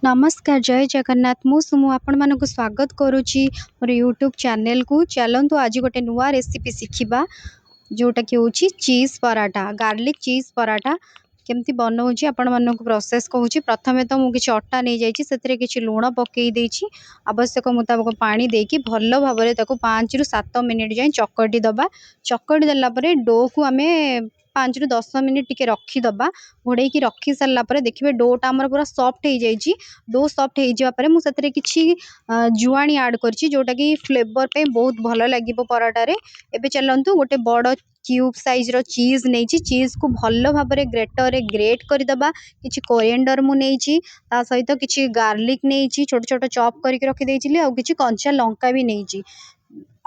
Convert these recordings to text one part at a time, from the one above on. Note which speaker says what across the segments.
Speaker 1: नमस्कार जय जगन्नाथ मु सुमु आपण मानक स्वागत करुच्ची मोर यूट्यूब चैनल को। चलतु आज गोटे नुआ रेसिपी शिखा जोटा कि हूँ चीज पराठा गार्लिक चीज पराठा केमती बनाऊँगी आपण मानक प्रोसेस कहूँ। प्रथमे तो मुझे अटा नहीं जाइए किसी लुण पकई आवश्यक मुताबक पानी देकी भल भाव 5 ରୁ 7 मिनिट जाए चकटी दबा। चकटी देलापर डो को आम 5 ରୁ 10 मिनिट टिके रखीदबा। घोड़े की रखी सारापर देखिए डोटा आमर पूरा सॉफ्ट हो जाइए। डो सॉफ्ट हो मुझे किसी जुआणी आड कर जोटा कि फ्लेवर पे बहुत भल लगे पराठारे। एबे चलतु गोटे बड़ क्यूब साइज रो चीज नहीं चीज को भल भाव ग्रेटर रे ग्रेट करदबा। किसी कोरिएंडर मु नहीं ता सहित किसी गार्लिक नहीं छोट छोट चॉप करके रखी देइछिली आ किसी कंचा लंका भी नहीं।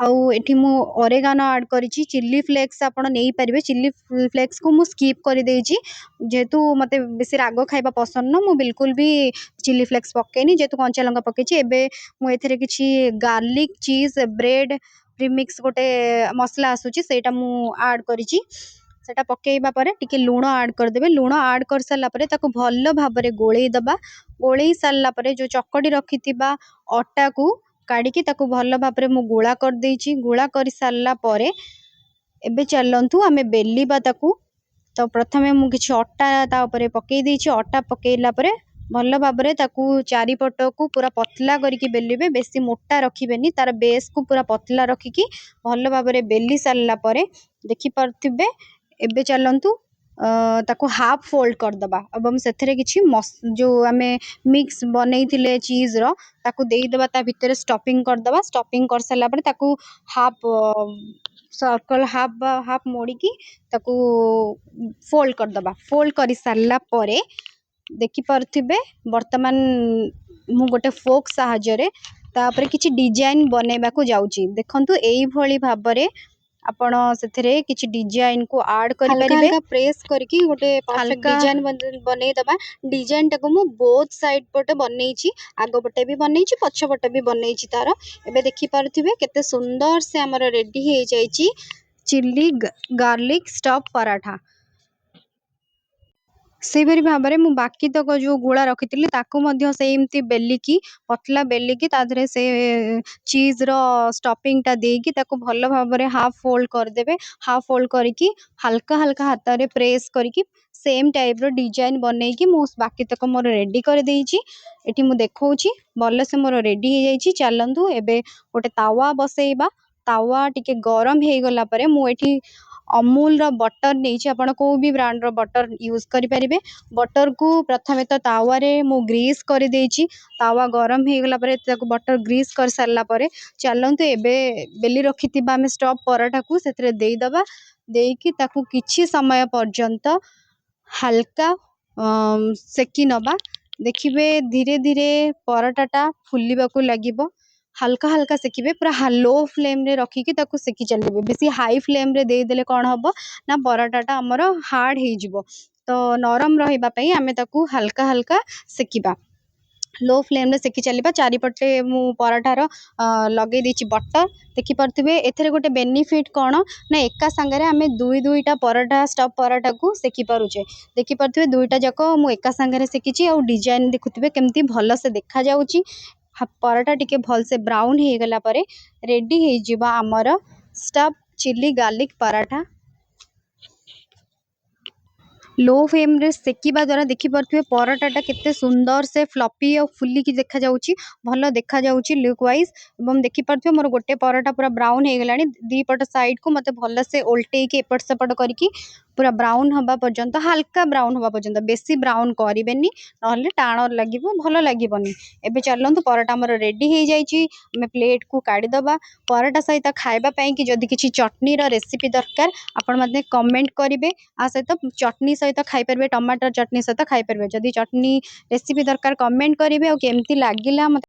Speaker 1: आउ एठी मु ओरेगानो ऐड करिछि चिल्ली फ्लेक्स आपण नहीं पारिबे। चिल्ली फ्लेक्स को मु स्किप कर देइछि जेहेतु मते बेसी राग खाइबा पसंद न मु बिल्कुल भी चिल्ली फ्लेक्स पकेनी जेहेतु कंचा लंका पकेछि। एबे मु एथिरे किछि गार्लिक चीज ब्रेड प्रीमिक्स गोटे मसला आसुछि सेटा मु ऐड करिछि। सेटा पकेइबा परे टिके लूण ऐड कर देबे। लूण ऐड कर सारला परे ताको भल भाबरे गोळेई दबा। गोळेई सारला परे जो चकटी रखिथिबा अटा को काढ़ी ताको भल भाबरे मु गुळा कर देइछि। गुळा कर सारला परे एबे चलंतु आमे बेलिबा ताको। तो प्रथमे मु किछि अटा ता ऊपर पकेई देइछि। अटा पकेइला परे भल भाबरे ताकू चारिपट को पूरा पतला करके बेलिबे। बेसी मोटा रखिबेनी तार बेस को पूरा पतला रखिकी भल भाबरे बेली सारला परे देखि परथिबे। एबे चलंतु ताको हाफ फोल्ड कर दबा एवं सेथरे किछि जो आमे मिक्स बनैथिले चीज रो ताको देई दबा। ता भितर स्टफिंग कर दबा। स्टफिंग कर सारला परे ताको हाफ सर्कल हाफ मोड़ी की ताको फोल्ड कर दबा। फोल्ड कर सारला परे देखि परथिबे वर्तमान मु गोटे फोक साहाय्य तापर किछि डिजाइन बनेबा को जाउची। देखंतु एई भली भाबरे आपण सेथरे किछि डिजाइन को ऐड करि परिबे। हल्का प्रेस करके गोटे परफेक्ट डिजाइन बनै दबा। डिजाइन टाको मु बोथ साइड पटे बनैछि आगो पटे भी बनैछि पछ पटे भी बनैछि तार। एबे देखि परथिबे केते सुंदर से हमर रेडी हे जाइछि चिल्ली गार्लिक स्टफ पराठा। से भरी भाबरे मु बाकी तक जो गुड़ा रखिथिली ताको मध्य सेमती बेलिकी पतला बेलिकी ताधरे से चीज रो स्टफिंग ता देकी ताको भल भाबरे हाफ फोल्ड कर देबे। हाफ फोल्ड करके हल्का हल्का हाथ रे प्रेस करके सेम टाइप रो डिजाइन बनेकी मु बाकी तक मोर रेडी कर देइछि। एठी मु देखौछि भल से मोर रेडी हे जाइछि। चलंतु एबे गोटे तावा बसेइबा। तावा टिके गरम हे गला परे मु एठी अमूल रो बटर नहीं आपण को भी ब्रांड रो बटर यूज करि परिबे। बटर को प्रथमे तो तावा रे मु ग्रीस कर देइछि। तावा गरम हे गला परे ताको बटर ग्रीस कर सारला परे चलंतु एबे बेली रखितिबा हम स्टफ पराठा को सेतरे देई दबा। देकी ताको किछि समय पर्यंत हल्का सेकी नबा। देखिबे धीरे धीरे पराठाटा फुलिबा को लागिबो। हल्का हल्का सेकिबे पूरा लो फ्लेम रे रखिकी ताको सेकी चलिबे। बेसी हाई फ्लेम रे दे देले कोन हबो ना पराठाटा हमर हार्ड हे जिवो। तो नरम रहिबा पई आमे ताको हल्का हल्का सेकिबा। लो फ्लेम रे सेकी चलिबा। चारिपटे मु पराठार लगे देछि बटर। देखि परथिबे एथरे गोटे बेनिफिट कोन ना एका संगे आमे दुईटा पराठा स्टफ पराठा को सेकी पारुचे। देखि परथिबे दुईटा जाको मु एका संगे सेकिछि आ डिजाइन देखुथिबे केमती भल से देखा जाउची। पराठा टिके भल से ब्राउन हे गला परे रेडी हे जिबा हमर stuff chilli garlic paratha. Low flame रे सेकिबा द्वारा देखि परथिबे पराठाटा केते सुंदर से फ्लफी और फुली की देखा जाउची। भल देखा जाउची लुक वाइज एवं देखि परथिबे मोर गोटे पराठा पूरा ब्राउन हे गलानी। दी पट साइड को मते भल से उल्टे के एपट सेपट करके पूरा ब्राउन हबा पर्यंत हल्का ब्राउन हबा पर्यंत बेसी ब्राउन करिवेनी नहले टाण लागिबो भल लागिबोनी। एबे चलंतु पराठा हमर रेडी हे जाइची। हम प्लेट को काढी दबा। पराठा सहित खाइबा पई कि जदि किछि चटनी रो रेसिपी दरकार आपण मते कमेंट करिवे। आ सहित चटनी सहित खाइ परबे टमाटर चटनी सहित खाइ परबे। जदि चटनी रेसिपी दरकार कमेंट करिवे और केमती लागिला